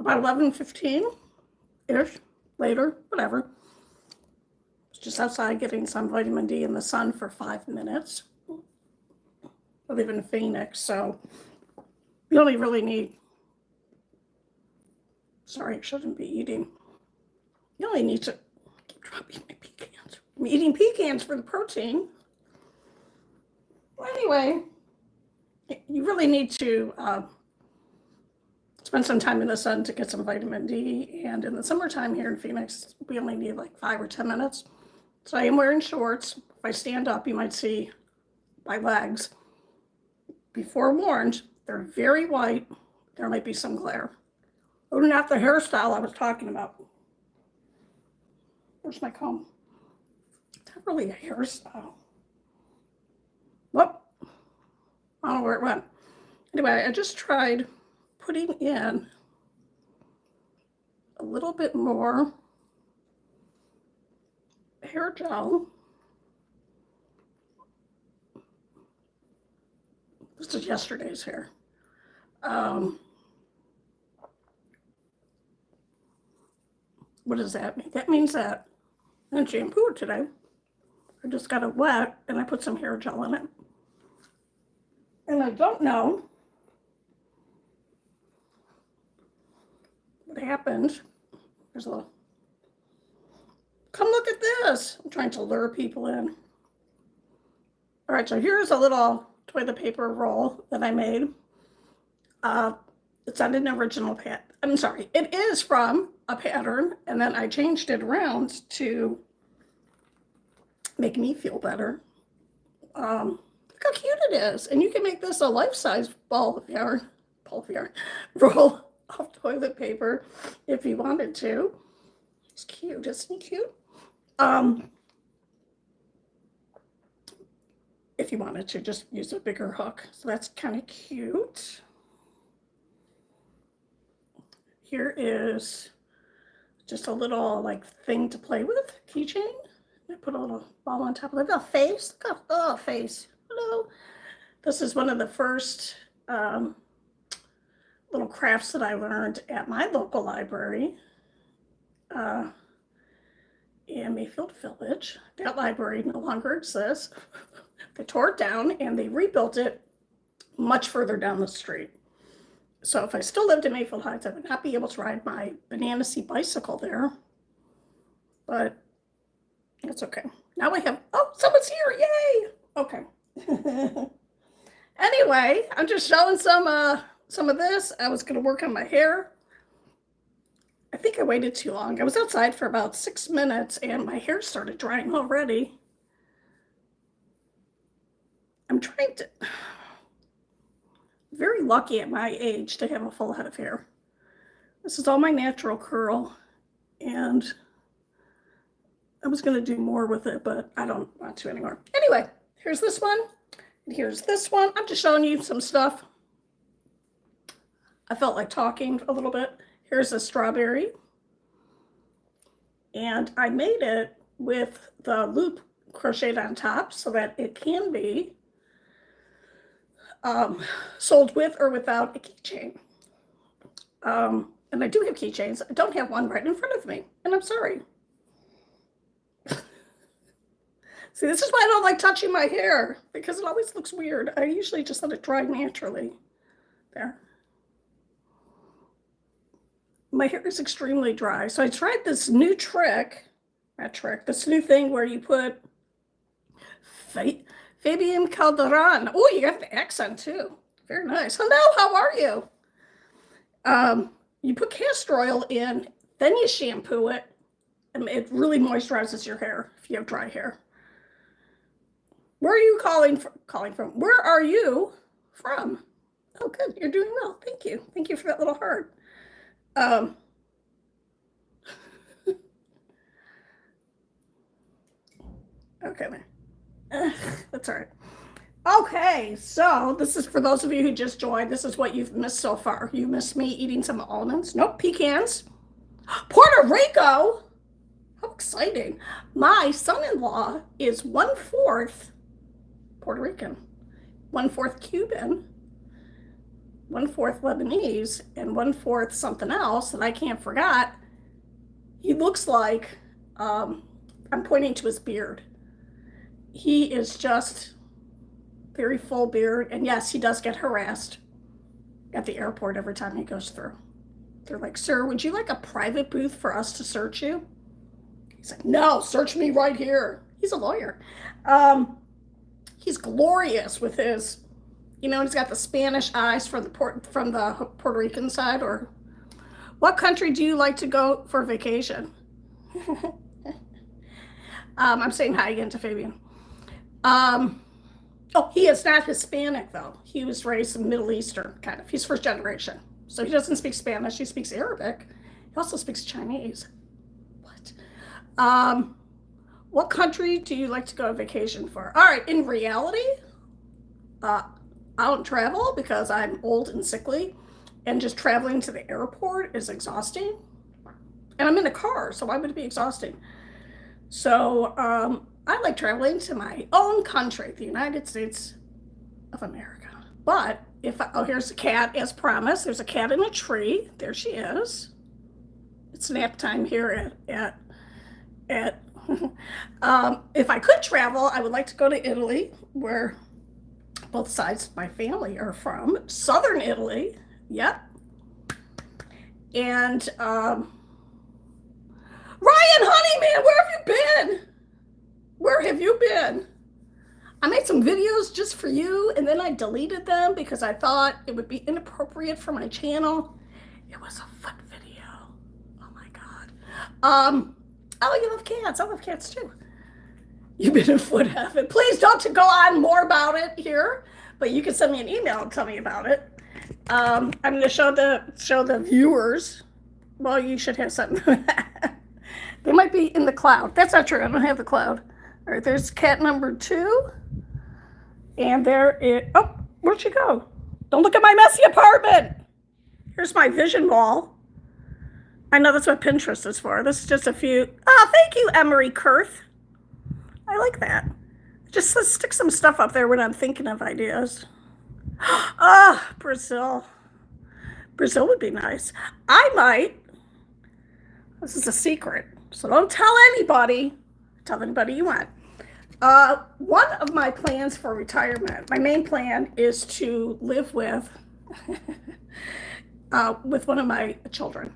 about 11:15-ish, later, whatever. Just outside getting some vitamin D in the sun for 5 minutes. I live in Phoenix, so you only really need, sorry, I shouldn't be eating. You only need to, I keep dropping my pecans. I'm eating pecans for the protein. Well, anyway, you really need to spend some time in the sun to get some vitamin D. And in the summertime here in Phoenix, we only need like 5 or 10 minutes. So I am wearing shorts. If I stand up, you might see my legs. Be forewarned, they're very white. There might be some glare. Oh, not the hairstyle I was talking about. Where's my comb? It's not really a hairstyle. Whoop. I don't know where it went. Anyway, I just tried putting in a little bit more hair gel. This is yesterday's hair. What does that mean? That means that I didn't shampoo it today. I just got it wet and I put some hair gel in it. And I don't know what happened. There's a little, come look at this. I'm trying to lure people in. All right, so here's a little toilet paper roll that I made. It's not an original pattern. I'm sorry, it is from a pattern, and then I changed it around to make me feel better. Look how cute it is. And you can make this a life-size ball of yarn, roll of toilet paper if you wanted to. It's cute, isn't it cute? If you wanted to just use a bigger hook. So that's kind of cute. Here is just a little like thing to play with, keychain. I put a little ball on top of it. A face, look at the face. Hello. This is one of the first little crafts that I learned at my local library in Mayfield Village. That library no longer exists. They tore it down and they rebuilt it much further down the street. So if I still lived in Mayfield Heights, I would not be able to ride my banana seat bicycle there. But it's okay. Now I have, oh, someone's here, yay! Okay. Anyway, I'm just showing some of this. I was gonna work on my hair. I think I waited too long. I was outside for about 6 minutes and my hair started drying already. I'm trying to, very lucky at my age to have a full head of hair. This is all my natural curl, and I was going to do more with it, but I don't want to anymore. Anyway, here's this one, and here's this one. I'm just showing you some stuff. I felt like talking a little bit. Here's a strawberry, and I made it with the loop crocheted on top so that it can be sold with or without a keychain. And I do have keychains. I don't have one right in front of me, and I'm sorry. See, this is why I don't like touching my hair, because it always looks weird. I usually just let it dry naturally. There. My hair is extremely dry, so I tried this new trick, this new thing where you put Fabian Calderon. Oh, you got the accent too. Very nice. Hello, how are you? You put castor oil in, then you shampoo it, and it really moisturizes your hair if you have dry hair. Where are you calling from? Where are you from? Oh, good. You're doing well. Thank you. Thank you for that little heart. Okay, that's all right. Okay, so this is for those of you who just joined. This is what you've missed so far. You missed me eating some almonds. Nope, pecans. Puerto Rico. How exciting. My son-in-law is 1/4 Puerto Rican, 1/4 Cuban, 1/4 Lebanese and 1/4 something else that I can't forget. He looks like, I'm pointing to his beard. He is just very full beard. And yes, he does get harassed at the airport every time he goes through. They're like, sir, would you like a private booth for us to search you? He's like, no, search me right here. He's a lawyer. He's glorious with his, he's got the Spanish eyes from the Puerto Rican side. Or, what country do you like to go for vacation? I'm saying hi again to Fabian. Oh, he is not Hispanic, though. He was raised in Middle Eastern, kind of. He's first generation. So he doesn't speak Spanish. He speaks Arabic. He also speaks Chinese. What country do you like to go on vacation for? All right, in reality, I don't travel because I'm old and sickly, and just traveling to the airport is exhausting. And I'm in a car, so why would it be exhausting? So I like traveling to my own country, the United States of America. But here's a cat, as promised. There's a cat in a tree. There she is. It's nap time here at if I could travel, I would like to go to Italy, where both sides of my family are from. Southern Italy, yep. And Ryan Honeyman, where have you been? Where have you been? I made some videos just for you, and then I deleted them because I thought it would be inappropriate for my channel. It was a foot video. Oh my God. Oh, you love cats. I love cats too. You've been in foot heaven. Please don't go on more about it here, but you can send me an email and tell me about it. I'm going to show the viewers. Well, you should have something. They might be in the cloud. That's not true. I don't have the cloud. All right, there's cat number 2. And there is, oh, where'd she go? Don't look at my messy apartment. Here's my vision wall. I know that's what Pinterest is for. This is just a few. Oh, thank you, Emery Kurth. I like that. Just let's stick some stuff up there when I'm thinking of ideas. Ah, Brazil. Brazil would be nice. I might. This is a secret, so don't tell anybody. Tell anybody you want. One of my plans for retirement, my main plan is to live with one of my children.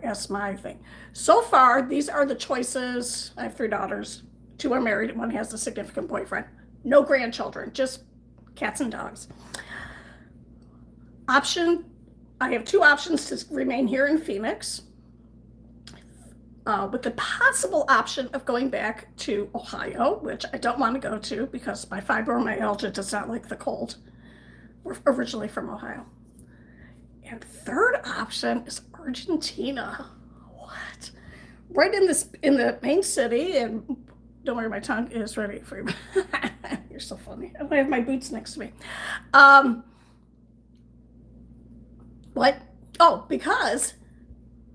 As my thing. So far, these are the choices. I have 3 daughters. 2 are married and 1 has a significant boyfriend. No grandchildren, just cats and dogs. I have 2 options to remain here in Phoenix, with the possible option of going back to Ohio, which I don't want to go to because my fibromyalgia does not like the cold. We're originally from Ohio. And third option is Argentina. What? Right in the main city, and don't worry, my tongue is ready for you. You're so funny. I have my boots next to me. What? Oh, because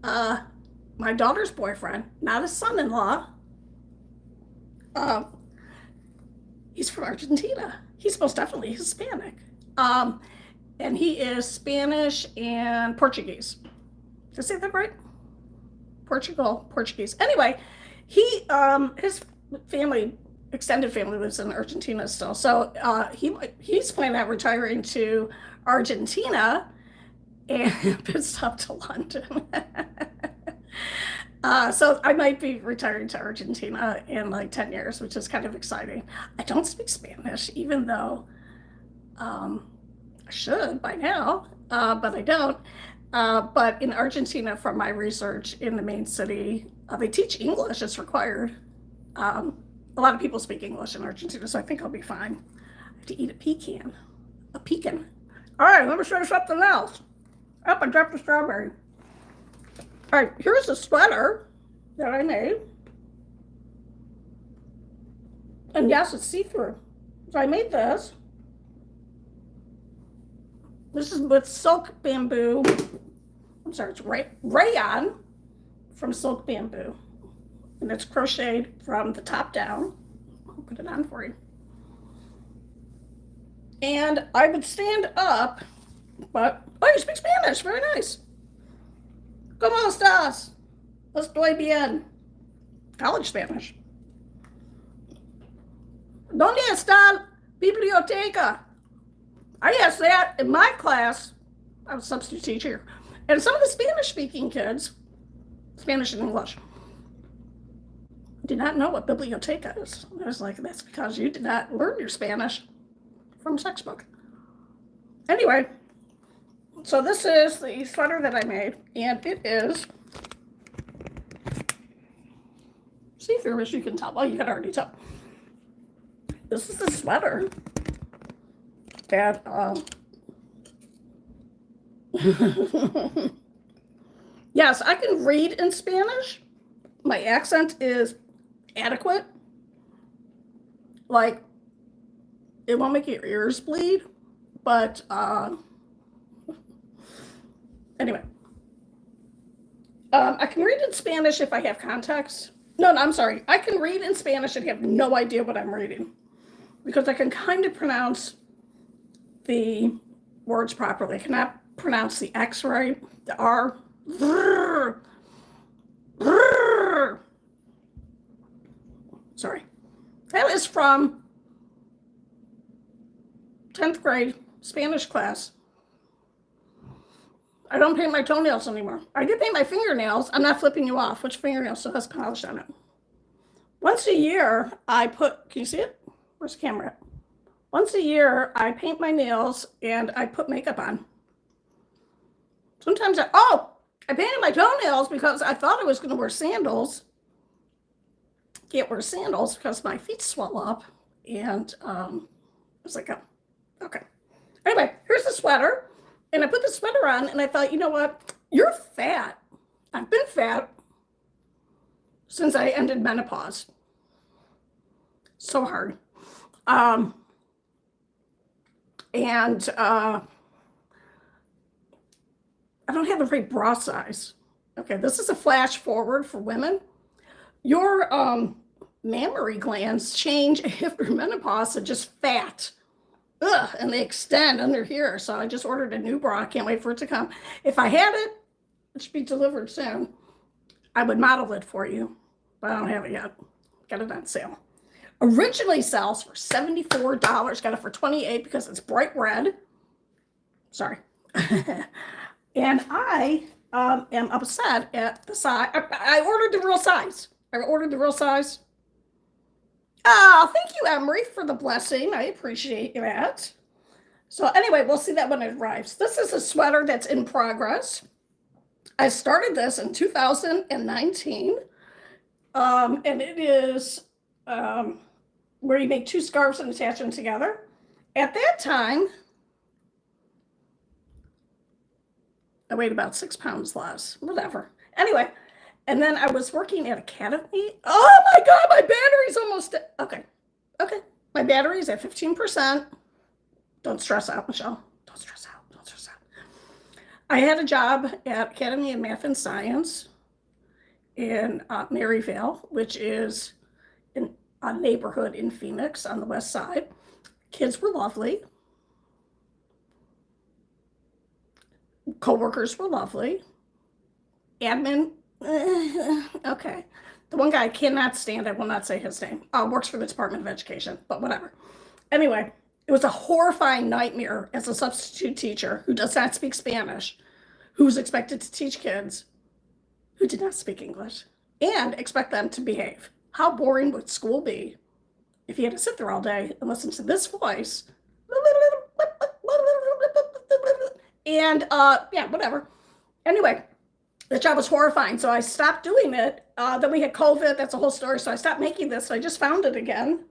my daughter's boyfriend, not a son-in-law, he's from Argentina. He's most definitely Hispanic. And he is Spanish and Portuguese. Did I say that right? Portuguese. Anyway, his family, extended family, lives in Argentina still. So he's planning on retiring to Argentina and been stopped to London. So I might be retiring to Argentina in like 10 years, which is kind of exciting. I don't speak Spanish, even though I should by now, but I don't. But in Argentina, from my research in the main city, they teach English. It's required. A lot of people speak English in Argentina, so I think I'll be fine. I have to eat a pecan. All right, let me show you something else. Oh, I dropped the strawberry. All right, here's a sweater that I made. And yes, it's see-through. So I made this. This is with silk bamboo. I'm sorry, it's rayon from silk bamboo. And it's crocheted from the top down. I'll put it on for you. And I would stand up But, oh, you speak Spanish. Very nice. ¿Cómo estás? Estoy bien. College Spanish. ¿Dónde está la biblioteca? I asked that in my class. I was a substitute teacher. And some of the Spanish-speaking kids, Spanish and English, did not know what biblioteca is. I was like, that's because you did not learn your Spanish from a textbook. Anyway, so this is the sweater that I made, and it is see-through, as you can tell. Well, you can already tell. This is the sweater that yes, I can read in Spanish. My accent is adequate. Like, it won't make your ears bleed, but anyway. I can read in Spanish if I have context. No, I'm sorry. I can read in Spanish and have no idea what I'm reading because I can kind of pronounce the words properly. I cannot pronounce the X right, the R. Sorry. That is from 10th grade Spanish class. I don't paint my toenails anymore. I do paint my fingernails. I'm not flipping you off. Which fingernail still has polish on it? Once a year, I put, can you see it? Where's the camera at? Once a year, I paint my nails and I put makeup on. Sometimes I painted my toenails because I thought I was going to wear sandals. Can't wear sandals because my feet swell up. And I was like, oh, okay. Anyway, here's the sweater. And I put the sweater on and I thought, you know what? You're fat. I've been fat since I ended menopause. So hard. I don't have a great bra size. Okay, this is a flash forward for women. Your mammary glands change after menopause to just fat. Ugh, and they extend under here. So I just ordered a new bra. I can't wait for it to come. If I had it, it should be delivered soon. I would model it for you, but I don't have it yet. Got it on sale. Originally sells for $74. Got it for $28 because it's bright red. Sorry. And I am upset at the size. I ordered the real size. Oh, thank you, Emery, for the blessing. I appreciate that. So anyway, we'll see that when it arrives. This is a sweater that's in progress. I started this in 2019. And it is where you make two scarves and attach them together. At that time, I weighed about 6 pounds less, whatever. Anyway, and then I was working at Academy. Oh my God, my battery's almost, okay. My battery's at 15%. Don't stress out, Michelle. Don't stress out. I had a job at Academy of Math and Science in Maryvale, which is in a neighborhood in Phoenix on the west side. Kids were lovely. Coworkers were lovely. Admin, okay. The one guy I cannot stand, I will not say his name, works for the Department of Education, but whatever. Anyway, it was a horrifying nightmare as a substitute teacher who does not speak Spanish, who's expected to teach kids who did not speak English and expect them to behave. How boring would school be if you had to sit there all day and listen to this voice? And yeah, whatever. Anyway, the job was horrifying, so I stopped doing it. Then we had COVID. That's a whole story. So I stopped making this. So I just found it again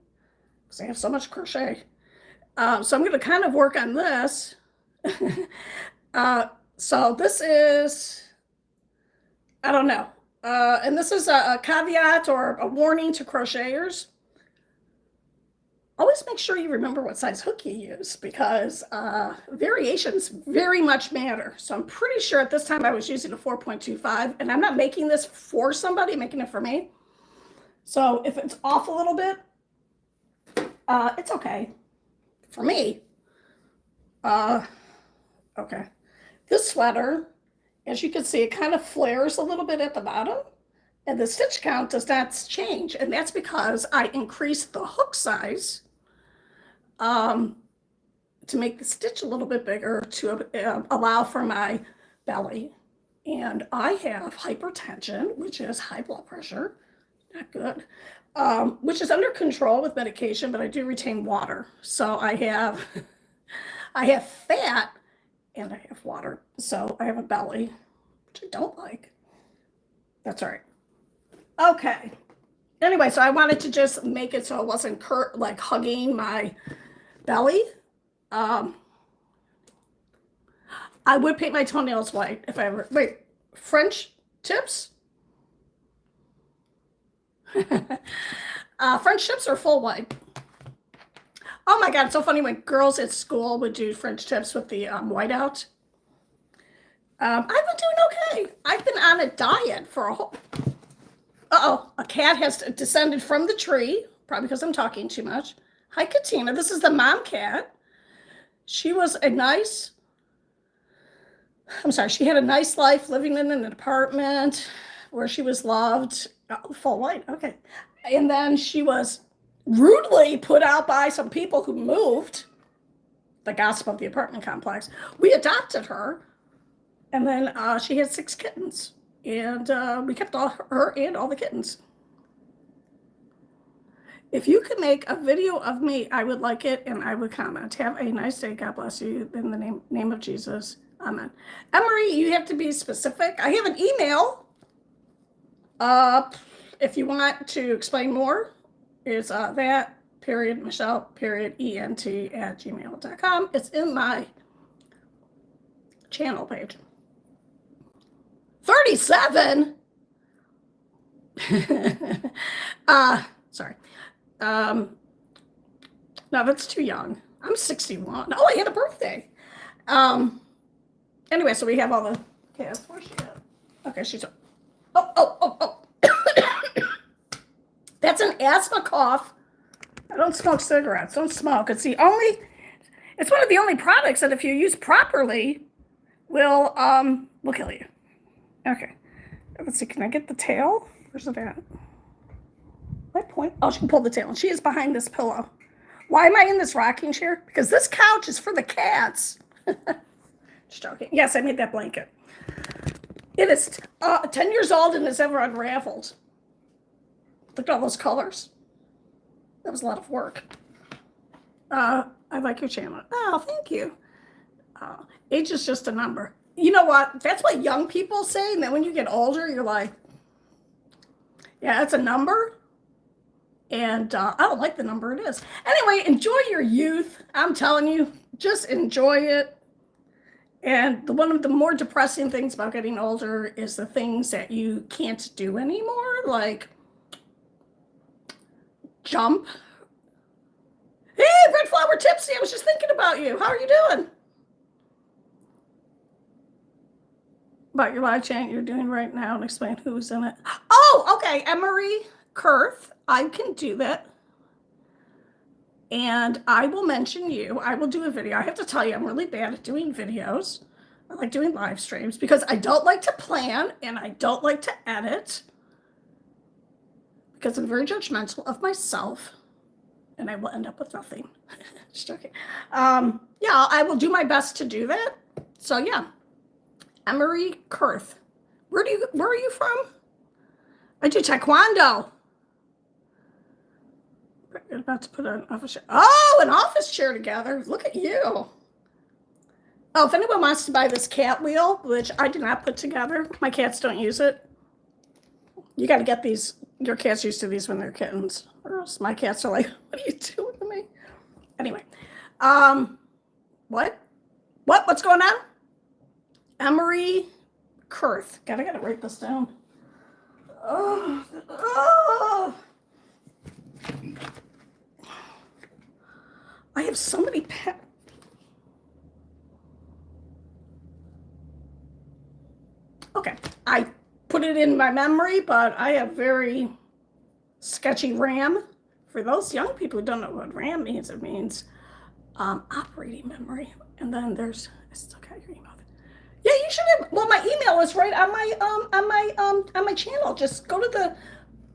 because I have so much crochet. So I'm going to kind of work on this. So this is, I don't know. And this is a caveat or a warning to crocheters. Always make sure you remember what size hook you use because variations very much matter. So I'm pretty sure at this time I was using a 4.25, and I'm not making this for somebody, I'm making it for me. So if it's off a little bit, it's okay for me. Okay. This sweater, as you can see, it kind of flares a little bit at the bottom, and the stitch count does not change. And that's because I increased the hook size to make the stitch a little bit bigger to allow for my belly. And I have hypertension, which is high blood pressure, not good, which is under control with medication, but I do retain water. So I have I have fat and I have water. So I have a belly, which I don't like. That's all right. Okay. Anyway, so I wanted to just make it so it wasn't like hugging my belly. I would paint my toenails white if I ever, wait, French tips? French tips are full white. Oh my God, it's so funny when girls at school would do French tips with the whiteout. I've been doing okay. I've been on a diet for a whole, a cat has descended from the tree, probably because I'm talking too much. Hi, Katina, this is the mom cat. She was a nice, she had a nice life living in an apartment where she was loved. Oh, full white, okay. And then she was rudely put out by some people who moved, the gossip of the apartment complex. We adopted her, and then she had 6 kittens, and we kept her and all the kittens. If you could make a video of me, I would like it, and I would comment. Have a nice day. God bless you. In the name of Jesus. Amen. Emery, you have to be specific. I have an email. If you want to explain more, it's that period Michelle period ENT at gmail.com. It's in my channel page. 37. Sorry. No, that's too young. I'm 61. Oh, I had a birthday. Anyway, so we have all the cats. Where's she at? Okay, she's. Oh. That's an asthma cough. I don't smoke cigarettes. Don't smoke. It's one of the only products that if you use properly will kill you. Okay. Let's see, can I get the tail? Where's it at? My point. Oh, she can pull the tail. And she is behind this pillow. Why am I in this rocking chair? Because this couch is for the cats. Just joking. Yes, I made that blanket. It is 10 years old and has ever unraveled. Look at all those colors. That was a lot of work. I like your channel. Oh, thank you. Age is just a number. You know what? That's what young people say. And then when you get older, you're like, yeah, it's a number. And I don't like the number it is. Anyway, enjoy your youth. I'm telling you, just enjoy it. And one of the more depressing things about getting older is the things that you can't do anymore, like jump. Hey, Red Flower Tipsy, I was just thinking about you. How are you doing? About your live chat you're doing right now and explain who's in it. Oh, okay, Emery Kurth. I can do that. And I will mention you. I will do a video. I have to tell you, I'm really bad at doing videos. I like doing live streams because I don't like to plan and I don't like to edit because I'm very judgmental of myself and I will end up with nothing. Just joking. Yeah, I will do my best to do that. So yeah, Emery Kurth. Where are you from? I do taekwondo. We're about to put an office chair. Oh, an office chair together. Look at you. Oh, if anyone wants to buy this cat wheel, which I did not put together, my cats don't use it. You got to get these. Your cats used to these when they're kittens. Or else my cats are like, what are you doing to me? Anyway, what's going on? Emery Kurth. I gotta write this down. Oh. I have so many pets. Okay, I put it in my memory, but I have very sketchy RAM. For those young people who don't know what RAM means, it means operating memory. And then there's, I still got your email. Yeah, you should have. Well, my email is right on my channel. Just go to the.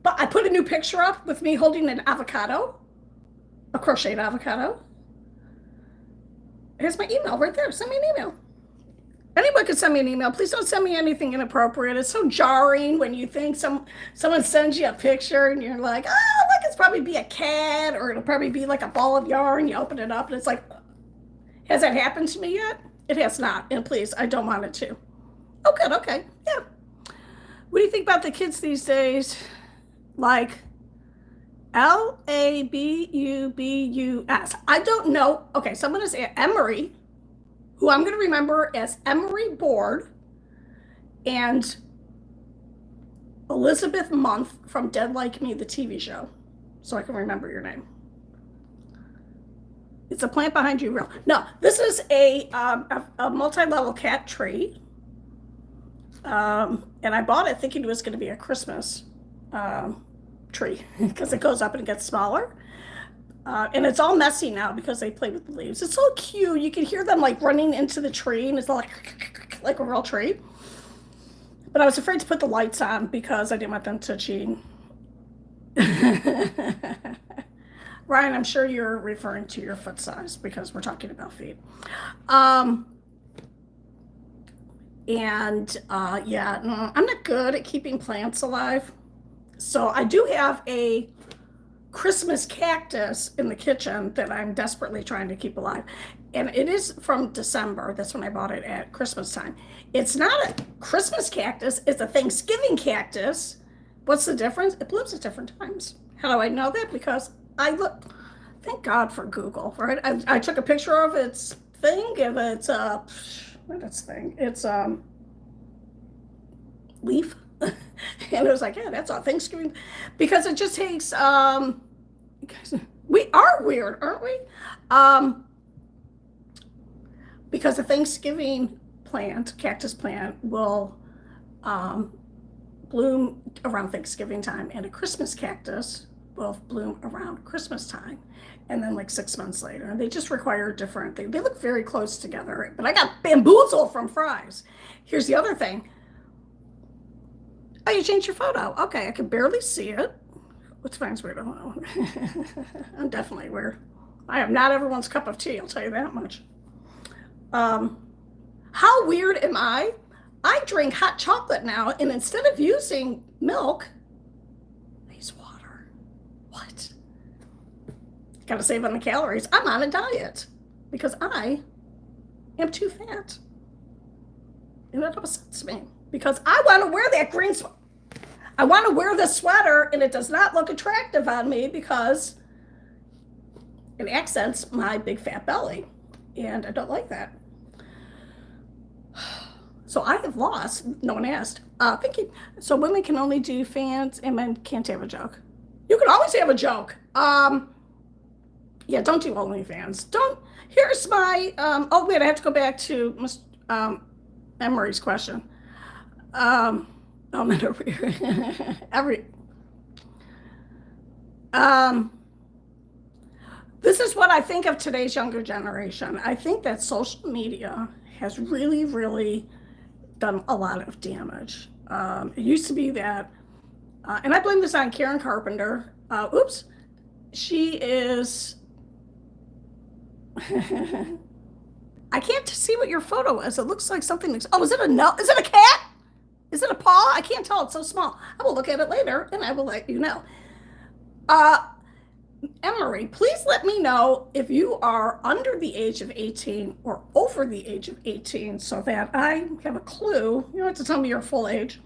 But I put a new picture up with me holding an avocado, a crocheted avocado. Here's my email right there. Send me an email. Anyone can send me an email. Please don't send me anything inappropriate. It's so jarring when you think someone sends you a picture and you're like, oh, look, it's probably be a cat, or it'll probably be like a ball of yarn. You open it up and it's like, has that happened to me yet? It has not. And please, I don't want it to. Oh, good. Okay. Yeah. What do you think about the kids these days? Like Labubus. I don't know. Okay, someone is Emery, who I'm going to remember as Emery Board, and Elizabeth Month from Dead Like Me, the TV show, so I can remember your name. It's a plant behind you, real. No, this is a multi-level cat tree, and I bought it thinking it was going to be a Christmas tree because it goes up and it gets smaller. And it's all messy now because they play with the leaves. It's so cute. You can hear them like running into the tree, and it's like a real tree. But I was afraid to put the lights on because I didn't want them to cheat. Ryan, I'm sure you're referring to your foot size because we're talking about feet. Yeah, no, I'm not good at keeping plants alive. So I do have a Christmas cactus in the kitchen that I'm desperately trying to keep alive. And it is from December. That's when I bought it at Christmas time. It's not a Christmas cactus, it's a Thanksgiving cactus. What's the difference? It blooms at different times. How do I know that? Because I look, thank God for Google, right? I took a picture of its thing, and it's what its thing? It's leaf. And it was like, yeah, that's all Thanksgiving, because it just takes we are weird, aren't we? Because a Thanksgiving plant, cactus plant, will bloom around Thanksgiving time, and a Christmas cactus will bloom around Christmas time, and then like 6 months later. And they just require different things. They look very close together, but I got bamboozled from Fry's. Here's the other thing. Oh, you changed your photo. Okay, I can barely see it. Which finds weird. I'm definitely weird. I am not everyone's cup of tea, I'll tell you that much. How weird am I? I drink hot chocolate now, and instead of using milk, I use water. What? Gotta save on the calories. I'm on a diet because I am too fat. And that upsets me because I want to wear that green sweater. I want to wear this sweater, and it does not look attractive on me because it accents my big fat belly, and I don't like that. So I have lost. No one asked. Thank you. So women can only do fans, and men can't have a joke. You can always have a joke. Yeah, don't do OnlyFans. Don't. Here's my. Oh wait, I have to go back to Ms. Emery's question. Oh, not over here. This is what I think of today's younger generation. I think that social media has really, really done a lot of damage. It used to be that, and I blame this on Karen Carpenter. Oops, she is. I can't see what your photo is. It looks like something. Oh, is it a no? Is it a cat? Is it a paw? I can't tell. It's so small. I will look at it later, and I will let you know. Emery, please let me know if you are under the age of 18 or over the age of 18 so that I have a clue. You don't have to tell me your full age.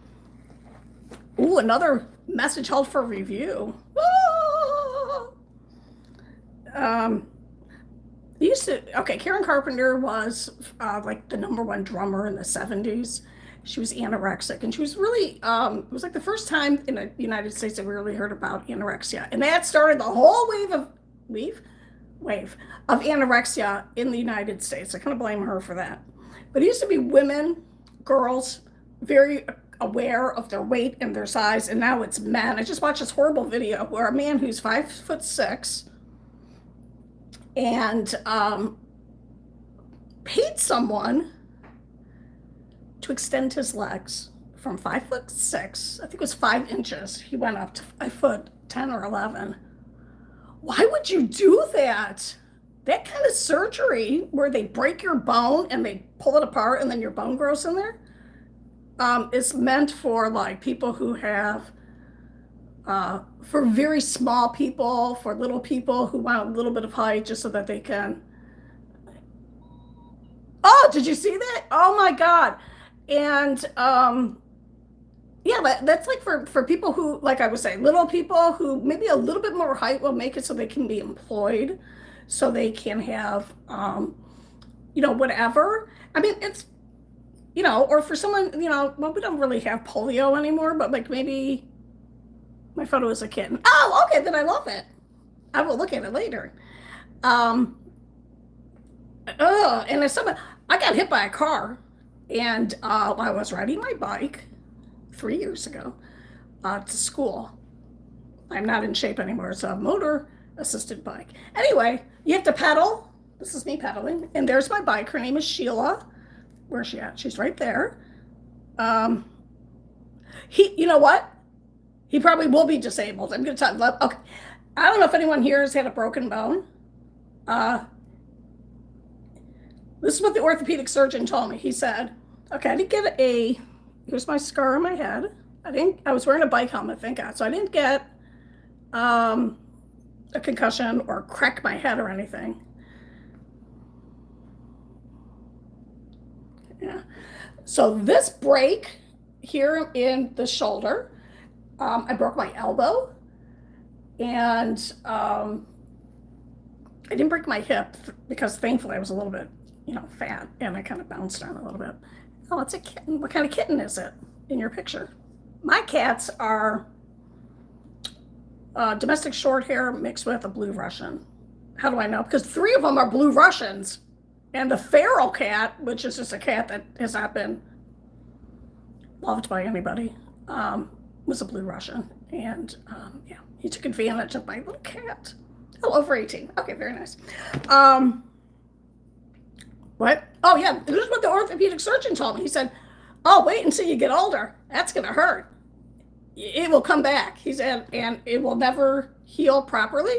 Ooh, another message held for review. Karen Carpenter was like the #1 drummer in the 70s. She was anorexic, and she was really, it was like the first time in the United States that we really heard about anorexia. And that started the whole wave of anorexia in the United States. I kind of blame her for that. But it used to be women, girls, very aware of their weight and their size, and now it's men. I just watched this horrible video where a man who's 5'6" and paid someone to extend his legs from 5'6", I think it was 5 inches. He went up to 5'10" or 11. Why would you do that? That kind of surgery where they break your bone and they pull it apart and then your bone grows in there, is meant for like people who have, for very small people, for little people who want a little bit of height just so that they can. Oh, did you see that? Oh my God. And yeah, that's like for people who, like I was saying, little people who maybe a little bit more height will make it so they can be employed, so they can have, whatever. I mean, it's, or for someone, well, we don't really have polio anymore, but like maybe my photo is a kitten. Oh, okay, then I love it. I will look at it later. And if someone, I got hit by a car, and I was riding my bike 3 years ago to school. I'm not in shape anymore. It's a motor assisted bike. Anyway, you have to pedal. This is me pedaling. And there's my bike. Her name is Sheila. Where's she at? She's right there. You know what? He probably will be disabled. I'm going to tell you. Okay. I don't know if anyone here has had a broken bone. This is what the orthopedic surgeon told me. He said, okay, I didn't get here's my scar on my head. I was wearing a bike helmet, thank God. So I didn't get a concussion or crack my head or anything. Yeah. So this break here in the shoulder, I broke my elbow, and I didn't break my hip because thankfully I was a little bit, fat, and I kind of bounced on a little bit. Oh, it's a kitten. What kind of kitten is it in your picture? My cats are domestic short hair mixed with a blue Russian. How do I know? Because 3 of them are blue Russians. And the feral cat, which is just a cat that has not been loved by anybody, was a blue Russian. And yeah, he took advantage of my little cat. Oh, over 18. Okay, very nice. What? Oh, yeah, this is what the orthopedic surgeon told me. He said, oh, wait until you get older. That's going to hurt. It will come back. He said, and it will never heal properly.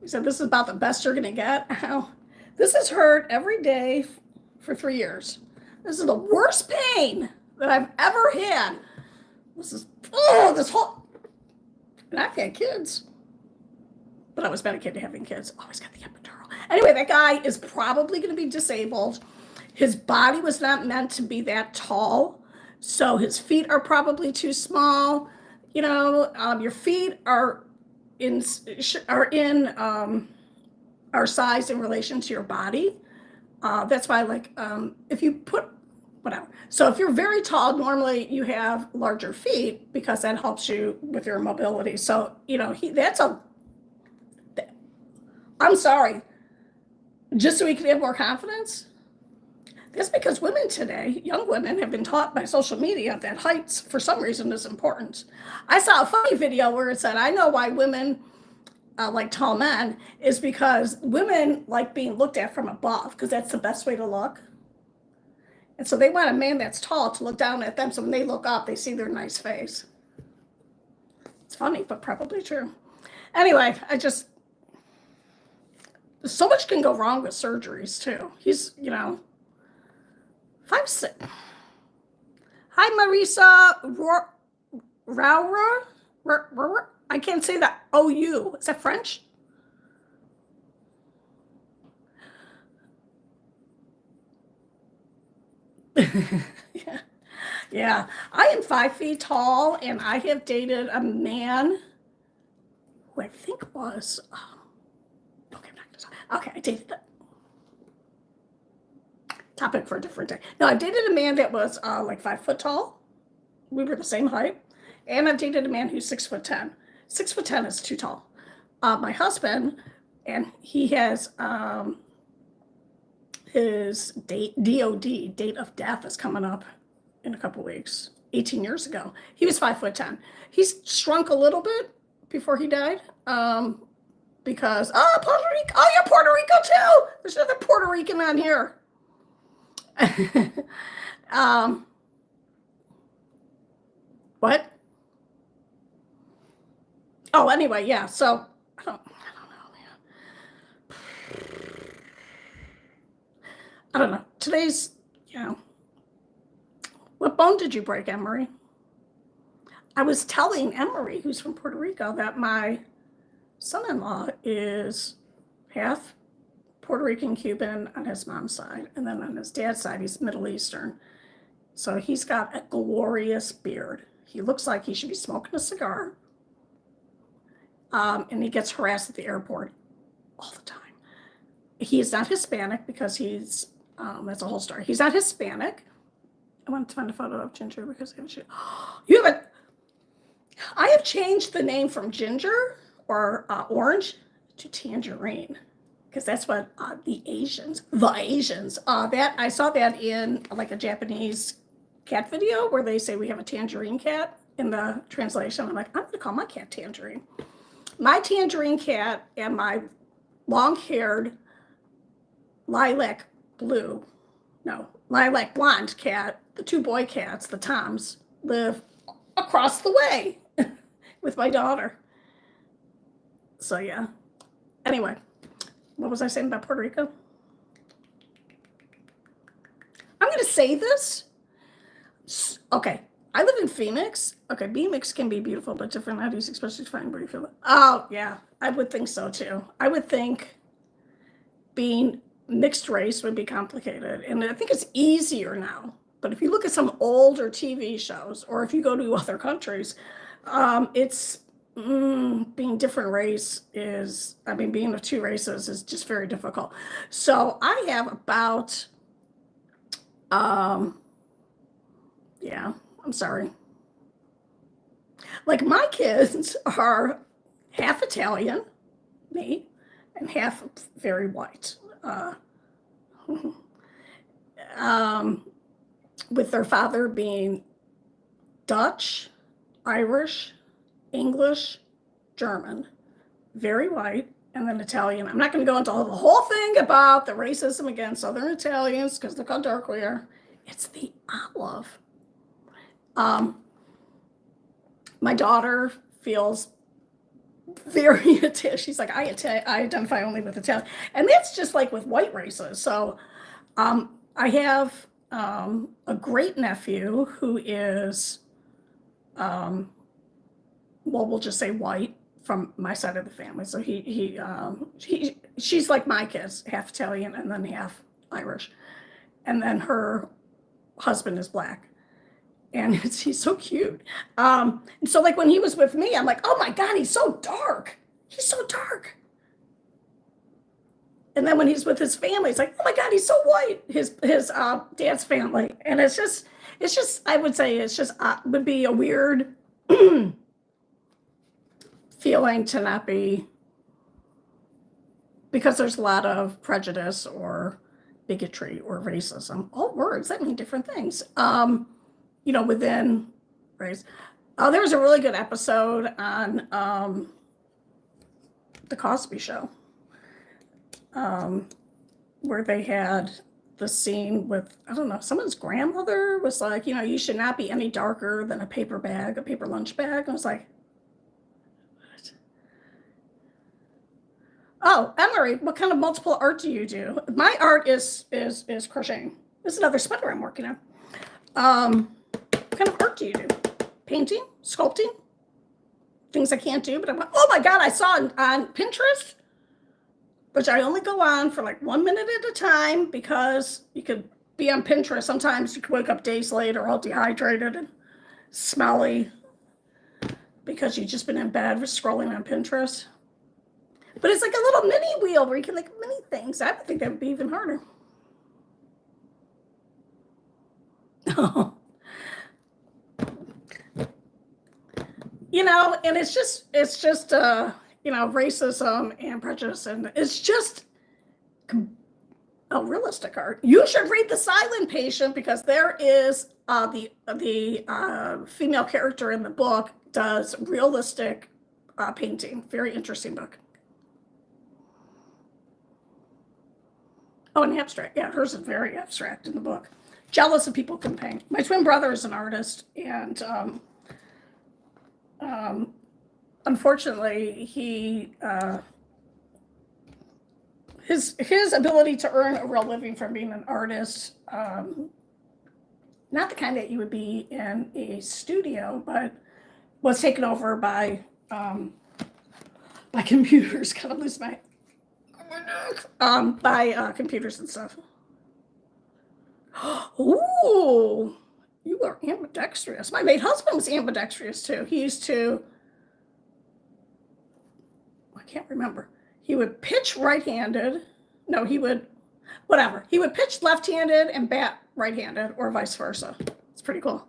He said, this is about the best you're going to get. Ow. This has hurt every day for 3 years. This is the worst pain that I've ever had. This whole, and I've had kids, but I was medicated to having kids. Always got the epidural. Anyway, that guy is probably going to be disabled. His body was not meant to be that tall, so his feet are probably too small. Your feet are our size in relation to your body. That's why, if you put whatever. So if you're very tall, normally you have larger feet because that helps you with your mobility. So I'm sorry. Just so he can have more confidence. That's because women today, young women, have been taught by social media that height, for some reason, is important. I saw a funny video where it said, I know why women like tall men, is because women like being looked at from above, because that's the best way to look. And so they want a man that's tall to look down at them, so when they look up, they see their nice face. It's funny, but probably true. Anyway, so much can go wrong with surgeries, too. He's, 5'6". Hi, Marisa Rauer. I can't say that. OU. Is that French? Yeah. Yeah. I am 5 feet tall, and I have dated a man who I think was, okay, I dated that. Topic for a different day. No, I dated a man that was like 5 foot tall. We were the same height. And I've dated a man who's 6'10". 6'10" is too tall. My husband, and he has his DOD, date of death, is coming up in a couple weeks. 18 years ago. He was 5'10". He's shrunk a little bit before he died. because, oh, Puerto Rico. Oh, you're Puerto Rico too. There's another Puerto Rican on here. um, what? Oh, anyway, yeah. So I don't know, man. I don't know. Today's, what bone did you break, Emery? I was telling Emery, who's from Puerto Rico, that my son-in-law is half Puerto Rican Cuban on his mom's side, and then on his dad's side, he's Middle Eastern. So he's got a glorious beard. He looks like he should be smoking a cigar. And he gets harassed at the airport all the time. He is not Hispanic because that's a whole story. He's not Hispanic. I want to find a photo of Ginger because I have changed the name from Ginger or Orange to Tangerine because that's what the Asians, that I saw that in like a Japanese cat video where they say we have a tangerine cat in the translation. I'm like, I'm going to call my cat Tangerine. My tangerine cat and my long-haired lilac blonde cat, the two boy cats, the Toms, live across the way with my daughter. So yeah. Anyway, what was I saying about Puerto Rico? I'm going to say this. Okay. I live in Phoenix. Okay, Phoenix can be beautiful, but different values, especially finding where you feel it. Oh, yeah, I would think so too. I would think being mixed race would be complicated, and I think it's easier now. But if you look at some older TV shows, or if you go to other countries, it's being different race being of two races is just very difficult. So I have about, I'm sorry. Like my kids are half Italian, me, and half very white. With their father being Dutch, Irish, English, German, very white, and then Italian. I'm not going to go into the whole thing about the racism against Southern Italians because look how dark we are. It's the olive. My daughter feels very Italian. She's like, I identify only with Italian. And that's just like with white races. So I have a great nephew who is, we'll just say white from my side of the family. So she's like my kids, half Italian and then half Irish. And then her husband is black. And he's so cute. And so like when he was with me, I'm like, oh my God, he's so dark. He's so dark. And then when he's with his family, it's like, oh my God, he's so white. His dad's family. And it's just, I would say it's just, would be a weird feeling to not be, because there's a lot of prejudice or bigotry or racism. All words that mean different things. Within race. There was a really good episode on The Cosby Show where they had the scene with, I don't know, someone's grandmother was like, you should not be any darker than a paper lunch bag. And I was like, what? Oh, Emery, what kind of multiple art do you do? My art is crocheting. This is another sweater I'm working on. What kind of art do you do? Painting? Sculpting? Things I can't do, but I'm like, oh my God, I saw on Pinterest, which I only go on for like 1 minute at a time because you could be on Pinterest. Sometimes you can wake up days later all dehydrated and smelly because you've just been in bed scrolling on Pinterest. But it's like a little mini wheel where you can like mini things. I would think that would be even harder. And it's just racism and prejudice, and it's just a realistic art. You should read The Silent Patient because there is the female character in the book does realistic painting. Very interesting book. Oh, an abstract. Yeah, hers is very abstract in the book. Jealous of people can paint. My twin brother is an artist, and um, unfortunately, his ability to earn a real living from being an artist, not the kind that you would be in a studio, but was taken over by computers. Kind of lose my by computers and stuff. Ooh, you are ambidextrous. My maid husband was ambidextrous too. He used to, I can't remember. He would pitch right-handed. No, he would, whatever. He would pitch left-handed and bat right-handed, or vice versa. It's pretty cool.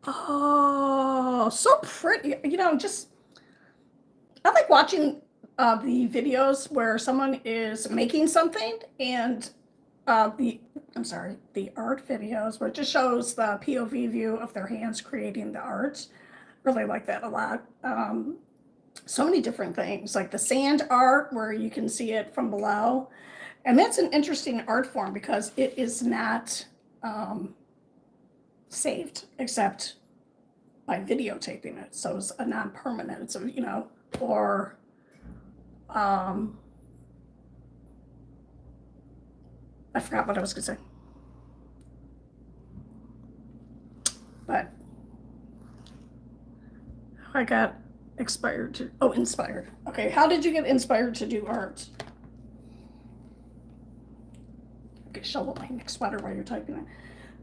Oh, so pretty. You know, just, I like watching the videos where someone is making something, and the art videos where it just shows the POV view of their hands creating the art. Really like that a lot. So many different things, like the sand art where you can see it from below. And that's an interesting art form because it is not saved except by videotaping it. So it's a non-permanent. So, you know, or I forgot what I was going to say. But I got inspired. Okay, how did you get inspired to do art? Okay, show my next sweater while you're typing it.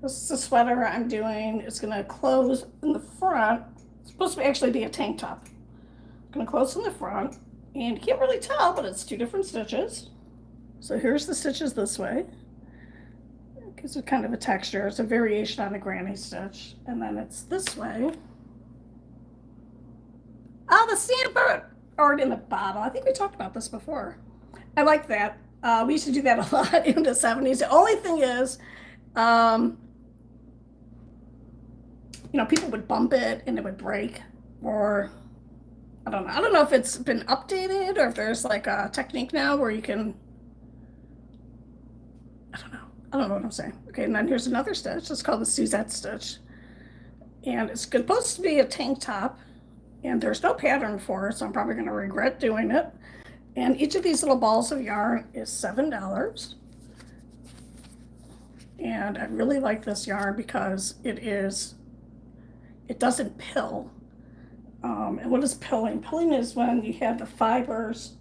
This is a sweater I'm doing. It's going to close in the front. It's supposed to actually be a tank top. I'm going to close in the front. And you can't really tell, but it's 2 different stitches. So here's the stitches this way. It gives it kind of a texture. It's a variation on a granny stitch. And then it's this way. Oh, the sandbird art in the bottle. I think we talked about this before. I like that. We used to do that a lot in the 70s. The only thing is, you know, people would bump it and it would break, or I don't know. I don't know if it's been updated or if there's like a technique now where you can, I don't know. I don't know what I'm saying. Okay, and then here's another stitch. It's called the Suzette stitch. And it's supposed to be a tank top, and there's no pattern for it, so I'm probably going to regret doing it. And each of these little balls of yarn is $7. And I really like this yarn because it doesn't pill. And what is pilling? Pilling is when you have the fibers,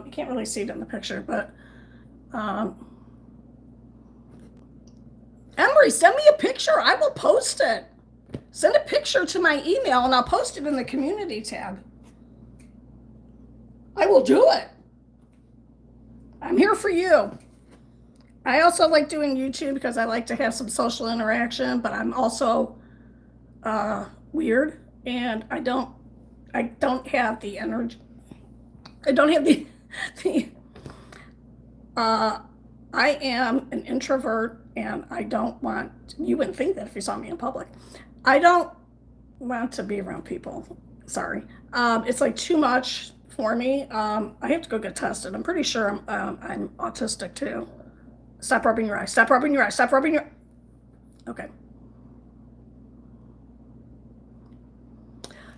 you can't really see it in the picture, but Emery, send me a picture. I will post it. Send a picture to my email and I'll post it in the community tab. I will do it. I'm here for you. I also like doing YouTube because I like to have some social interaction, but I'm also weird and I don't have the energy. I don't have the I am an introvert and I don't want, you wouldn't think that if you saw me in public. I don't want to be around people. Sorry. It's like too much for me. I have to go get tested. I'm pretty sure I'm autistic too. Stop rubbing your eyes. Stop rubbing your eyes. Stop rubbing your... Okay.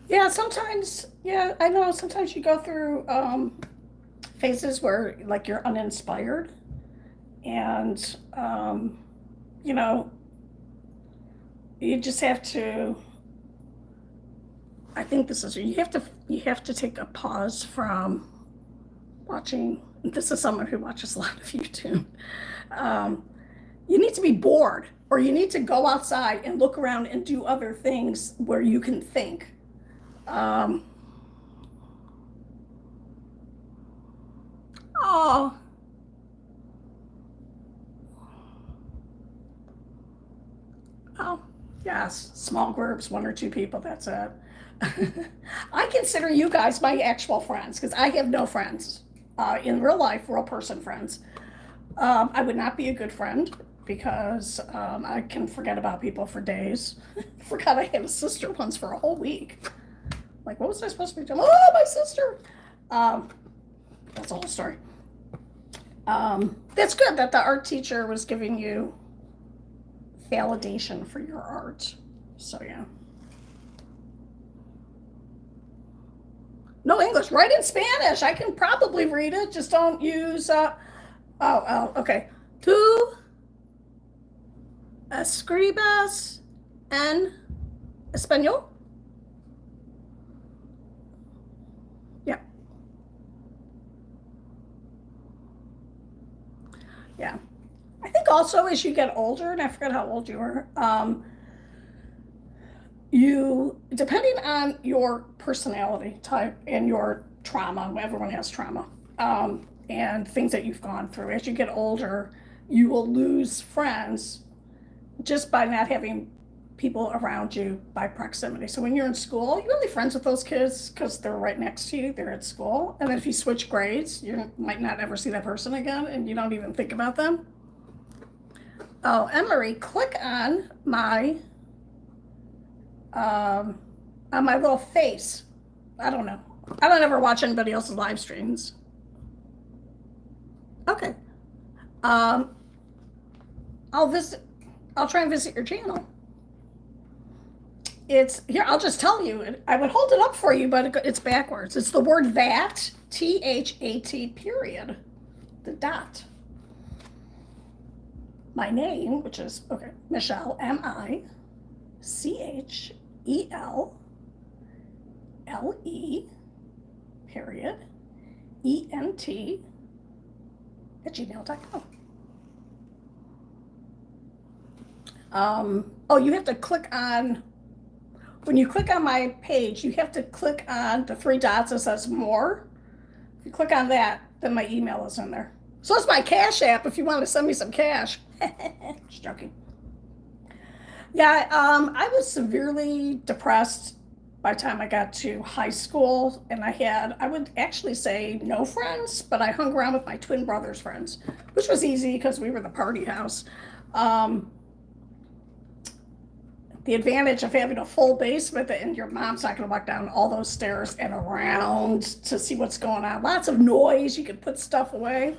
Yeah, sometimes, yeah, I know sometimes you go through phases where like you're uninspired and, you know, you just have to, I think this is, you have to take a pause from watching. This is someone who watches a lot of YouTube. You need to be bored, or you need to go outside and look around and do other things where you can think. Oh, oh, yes, small groups, 1 or 2 people, that's it. I consider you guys my actual friends because I have no friends in real life, real person friends. I would not be a good friend because I can forget about people for days. Forgot I had a sister once for a whole week. Like, what was I supposed to be doing? Oh, my sister. That's a whole story. That's good that the art teacher was giving you validation for your art. So yeah. No English. Write in Spanish. I can probably read it. Just don't use. Okay. Tú escribas en español. Yeah. Yeah. I think also as you get older, and I forget how old you are, you, depending on your personality type and your trauma, everyone has trauma, and things that you've gone through, as you get older, you will lose friends just by not having people around you by proximity. So when you're in school, you're only friends with those kids because they're right next to you, they're at school. And then if you switch grades, you might not ever see that person again and you don't even think about them. Oh, Emery, click on my little face. I don't know. I don't ever watch anybody else's live streams. Okay. I'll try and visit your channel. It's here. I'll just tell you. I would hold it up for you, but it's backwards. It's the word that, THAT, period. The dot. My name, which is, okay, Michelle, MICHELLE, period, ENT, @gmail.com. Oh, you have to click on, when you click on my page, you have to click on the three dots that says more. If you click on that, then my email is in there. So it's my Cash App if you want to send me some cash. Just joking. Yeah, I was severely depressed by the time I got to high school, and I would actually say no friends, but I hung around with my twin brother's friends, which was easy because we were the party house. The advantage of having a full basement and your mom's not going to walk down all those stairs and around to see what's going on. Lots of noise. You can put stuff away.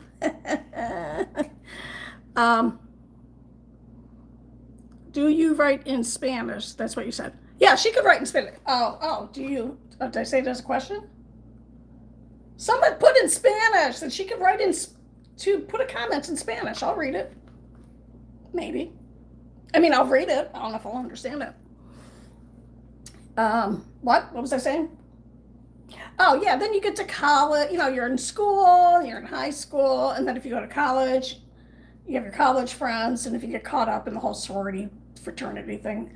Do you write in Spanish? That's what you said. Yeah, she could write in Spanish. Do you? Did I say it as a question? Someone put in Spanish that she could write to put a comment in Spanish. I'll read it. Maybe. I mean, I'll read it. I don't know if I'll understand it. What was I saying? Oh, yeah, then you get to college. You're in school, you're in high school, and then if you go to college, you have your college friends, and if you get caught up in the whole sorority fraternity thing,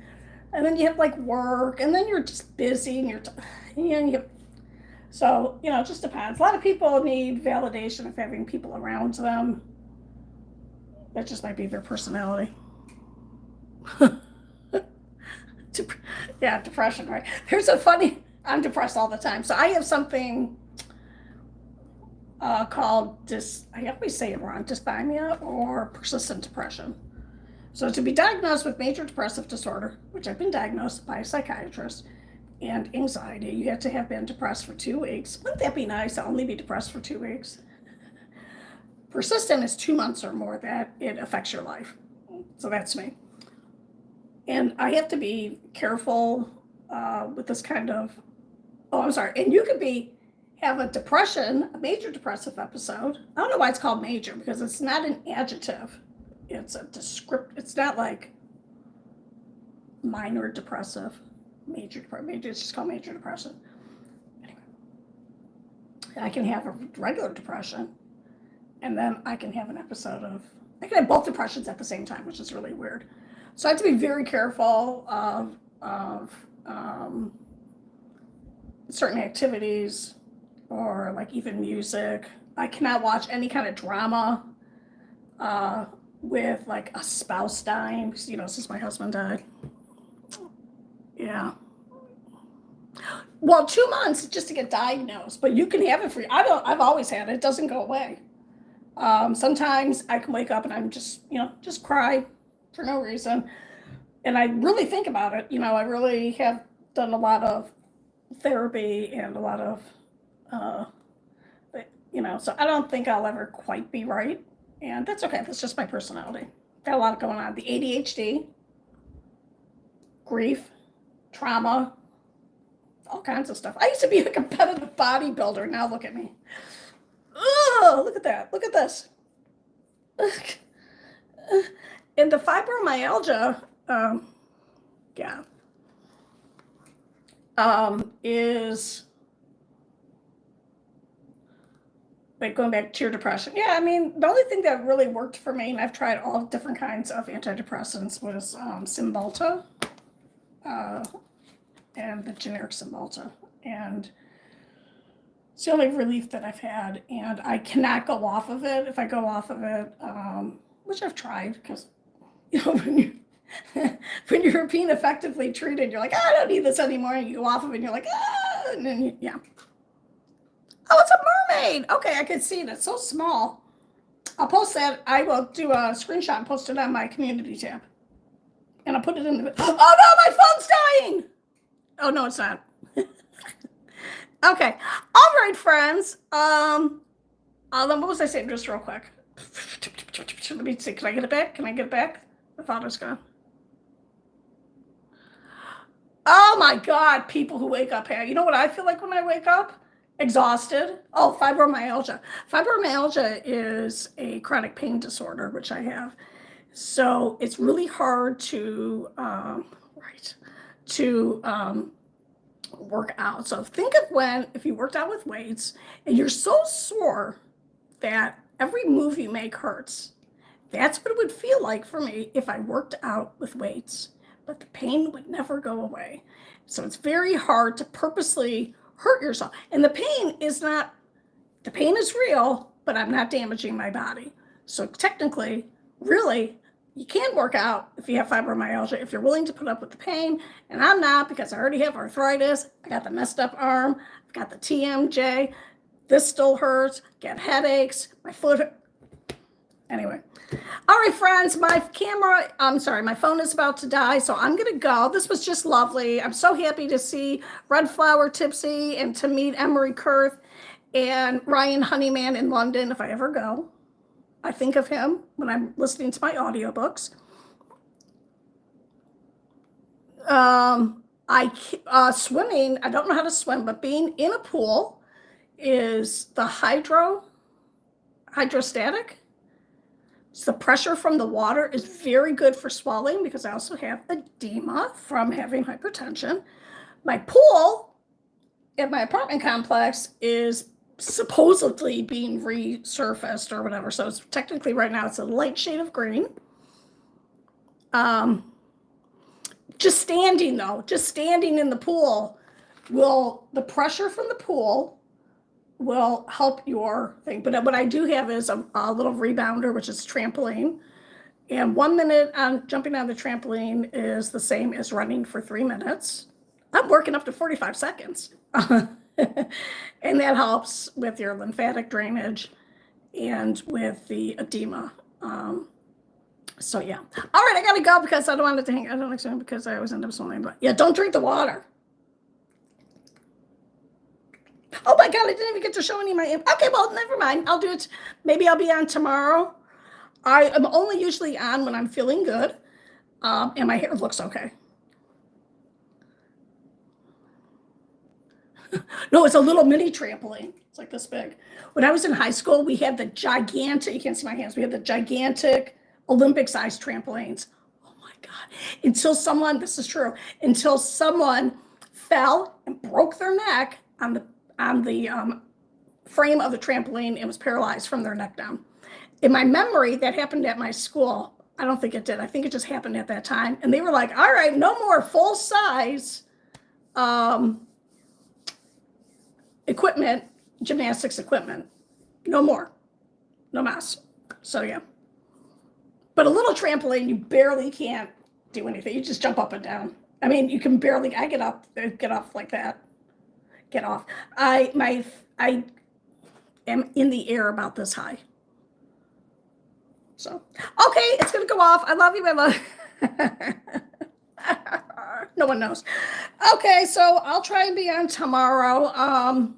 and then you have like work, and then you're just busy, and so, it just depends. A lot of people need validation of having people around them. That just might be their personality. Yeah, depression, right? I'm depressed all the time. So I have something called I always say it wrong, dysthymia or persistent depression. So to be diagnosed with major depressive disorder, which I've been diagnosed by a psychiatrist, and anxiety, you have to have been depressed for 2 weeks. Wouldn't that be nice to only be depressed for 2 weeks? Persistent is 2 months or more that it affects your life. So that's me. And I have to be careful with this kind of, I'm sorry. And you could have a major depressive episode. I don't know why it's called major, because it's not an adjective. It's a descriptive. It's not like minor depressive, major, it's just called major depression. Anyway, I can have a regular depression, and then I can have I can have both depressions at the same time, which is really weird. So I have to be very careful of certain activities, or like even music. I cannot watch any kind of drama with like a spouse dying, since my husband died. Yeah. Well, 2 months just to get diagnosed, but you can have it for, I've always had it. It doesn't go away. Sometimes I can wake up and I'm just cry for no reason. And I really think about it. I really have done a lot of therapy and a lot of you know, so I don't think I'll ever quite be right. And that's okay. That's just my personality. Got a lot going on. The ADHD, grief, trauma, all kinds of stuff. I used to be a competitive bodybuilder. Now look at me. Oh, look at that. Look at this. And the fibromyalgia, yeah, is like going back to your depression. Yeah, I mean, the only thing that really worked for me, and I've tried all different kinds of antidepressants, was Cymbalta and the generic Cymbalta. And it's the only relief that I've had, and I cannot go off of it. If I go off of it, which I've tried, because you know when you're being effectively treated, you're like, I don't need this anymore, and you go off of it, and you're like, and then yeah. Oh, it's a mermaid. Okay, I can see it. It's so small. I'll post that. I will do a screenshot and post it on my community tab, and I'll put it in the. Oh no, my phone's dying. Oh no, it's not. Okay. All right, friends. What was I saying? Just real quick. Let me see. Can I get it back? Can I get it back? I thought it was gone. Oh my God, people who wake up here. You know what I feel like when I wake up? Exhausted. Oh, fibromyalgia. Fibromyalgia is a chronic pain disorder, which I have. So it's really hard to, work out. So think of if you worked out with weights and you're so sore that every move you make hurts. That's what it would feel like for me if I worked out with weights, but the pain would never go away. So it's very hard to purposely hurt yourself. And the pain is real, but I'm not damaging my body. So technically, really, you can work out if you have fibromyalgia, if you're willing to put up with the pain. And I'm not, because I already have arthritis. I got the messed up arm. I've got the TMJ. This still hurts. Get headaches. My foot. Anyway. All right, friends, my phone is about to die, so I'm going to go. This was just lovely. I'm so happy to see Red Flower Tipsy and to meet Emery Kurth and Ryan Honeyman in London if I ever go. I think of him when I'm listening to my audiobooks. Swimming, I don't know how to swim, but being in a pool is the hydrostatic. So the pressure from the water is very good for swelling because I also have edema from having hypertension. My pool at my apartment complex is supposedly being resurfaced or whatever. So it's technically right now it's a light shade of green. Just standing in the pool the pressure from the pool will help your thing. But what I do have is a little rebounder, which is trampoline. And 1 minute on jumping on the trampoline is the same as running for 3 minutes. I'm working up to 45 seconds. And that helps with your lymphatic drainage and with the edema. So yeah. All right, I gotta go because I don't want it to hang. I don't like swimming because I always end up swimming. But yeah, don't drink the water. Oh my God, I didn't even get to show any of my. Okay, well, never mind. I'll do it. Maybe I'll be on tomorrow. I am only usually on when I'm feeling good, and my hair looks okay. No, it's a little mini trampoline. It's like this big. When I was in high school, we had the gigantic, you can't see my hands, we had the gigantic Olympic-sized trampolines. Oh my God. This is true, until someone fell and broke their neck on the frame of the trampoline and was paralyzed from their neck down. In my memory, that happened at my school. I don't think it did. I think it just happened at that time. And they were like, all right, no more full-size equipment, gymnastics equipment. No more. No mas. So, yeah. But a little trampoline, you barely can't do anything. You just jump up and down. I mean, you can barely, I get off like that. Get off. I am in the air about this high. So, okay, it's going to go off. I love you. I love No one knows. Okay, so I'll try and be on tomorrow.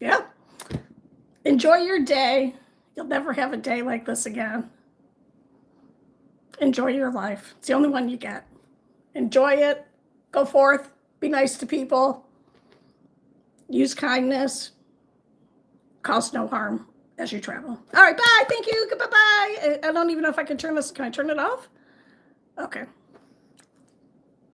Yeah. Enjoy your day. You'll never have a day like this again. Enjoy your life. It's the only one you get. Enjoy it. Go forth. Be nice to people. Use kindness. Cause no harm as you travel. All right, bye. Thank you. Goodbye. I don't even know if I can turn this. Can I turn it off? Okay.